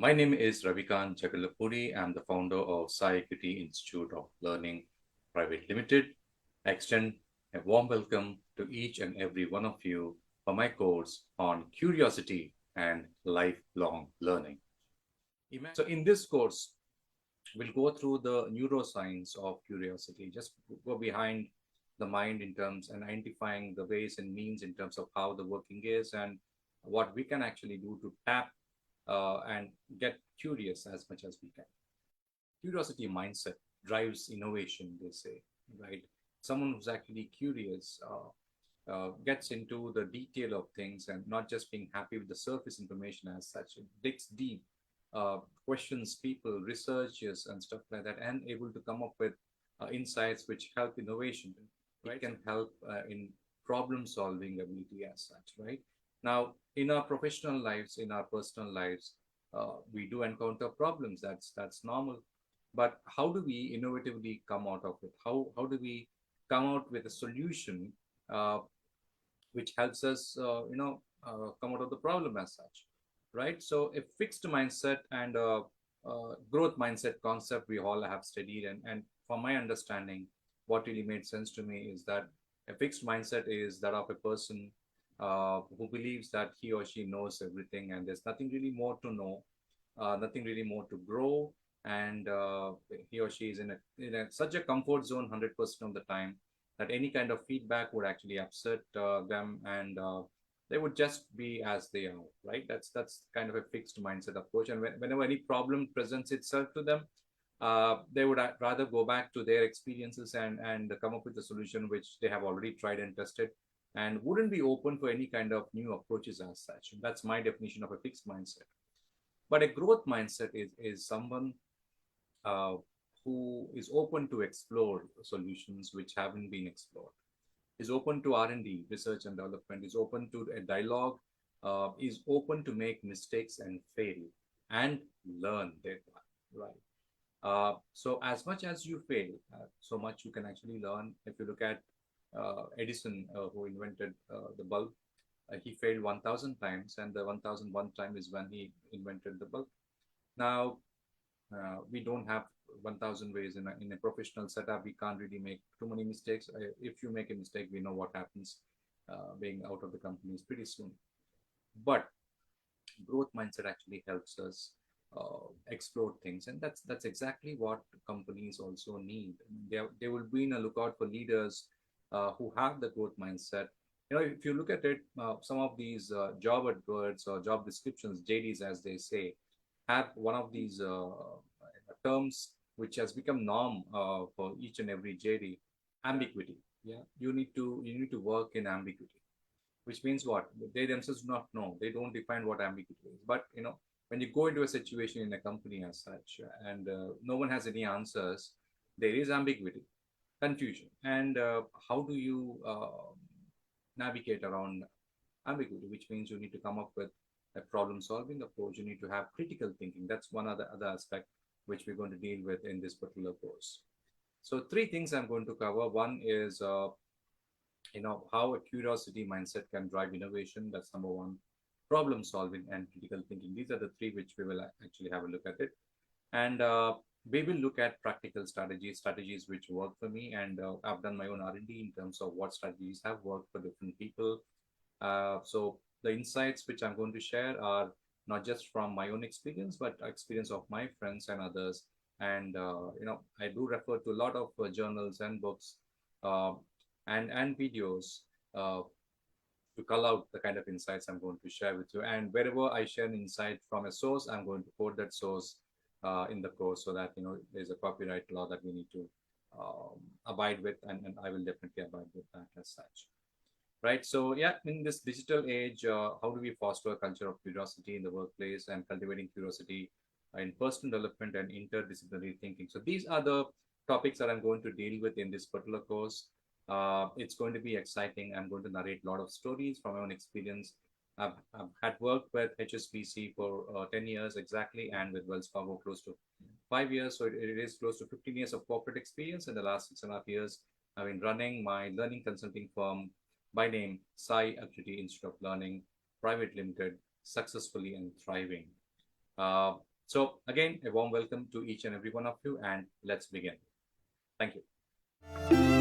My name is Ravikant Jagalapuri. I'm the founder of Sai Equity Institute of Learning Private Limited. I extend a warm welcome to each and every one of you for my course on curiosity and lifelong learning. So, in this course, we'll go through the neuroscience of curiosity, just go behind the mind in terms and identifying the ways and means in terms of how the working is and what we can actually do to tap and get curious as much as we can. Curiosity mindset drives innovation, they say, right? Someone who's actually curious gets into the detail of things and not just being happy with the surface information as such. It digs deep, questions people, researchers, and stuff like that, and able to come up with insights which help innovation, right? It can help in problem solving ability as such, right? Now, in our professional lives, in our personal lives, we do encounter problems. That's normal. But how do we innovatively come out of it? How do we come out with a solution uh, which helps us, come out of the problem as such, right? So a fixed mindset and growth mindset concept we all have studied, and from my understanding, what really made sense to me is that a fixed mindset is that of a person who believes that he or she knows everything, and there's nothing really more to know, nothing really more to grow, and he or she is in such a comfort zone 100% of the time that any kind of feedback would actually upset them, and they would just be as they are, right? That's kind of a fixed mindset approach, and whenever any problem presents itself to them, they would rather go back to their experiences and come up with a solution which they have already tried and tested, and wouldn't be open for any kind of new approaches as such. That's my definition of a fixed mindset. But a growth mindset is someone uh, who is open to explore solutions which haven't been explored, is open to R&D, research and development, is open to a dialogue, is open to make mistakes and fail and learn thereby, right? So as much as you fail, so much you can actually learn. If you look at Edison, who invented the bulb, he failed 1,000 times, and the 1,001 time is when he invented the bulb. Now, we don't have 1,000 ways in a professional setup. We can't really make too many mistakes. If you make a mistake, we know what happens being out of the companies pretty soon. But growth mindset actually helps us explore things, and that's exactly what companies also need. They will be in a lookout for leaders who have the growth mindset. If you look at it, some of these job adverts or job descriptions, JDs as they say, have one of these terms which has become norm for each and every JD: ambiguity. Yeah, you need to work in ambiguity, which means what? They themselves do not know. They don't define what ambiguity is. But when you go into a situation in a company as such, and no one has any answers, there is ambiguity, confusion, and how do you navigate around ambiguity? Which means you need to come up with a problem-solving approach. You need to have critical thinking. That's one other aspect which we're going to deal with in this particular course. So three things I'm going to cover. One is how a curiosity mindset can drive innovation. That's number one. Problem solving and critical thinking, these are the three which we will actually have a look at it. And we will look at practical strategies which work for me, and I've done my own R&D in terms of what strategies have worked for different people. So the insights which I'm going to share are not just from my own experience, but experience of my friends and others. And I do refer to a lot of journals and books, uh, and videos, uh, to call out the kind of insights I'm going to share with you. And wherever I share an insight from a source, I'm going to quote that source in the course, so that there's a copyright law that we need to abide with, and I will definitely abide with that as such. Right. So yeah, in this digital age, how do we foster a culture of curiosity in the workplace and cultivating curiosity in personal development and interdisciplinary thinking? So these are the topics that I'm going to deal with in this particular course. It's going to be exciting. I'm going to narrate a lot of stories from my own experience. I've had worked with HSBC for 10 years exactly, and with Wells Fargo close to 5 years. So it is close to 15 years of corporate experience. In the last 6.5 years, I've been running my learning consulting firm by name Sai Equity Institute of Learning Private Limited, successfully and thriving. So, again, a warm welcome to each and every one of you, and let's begin. Thank you.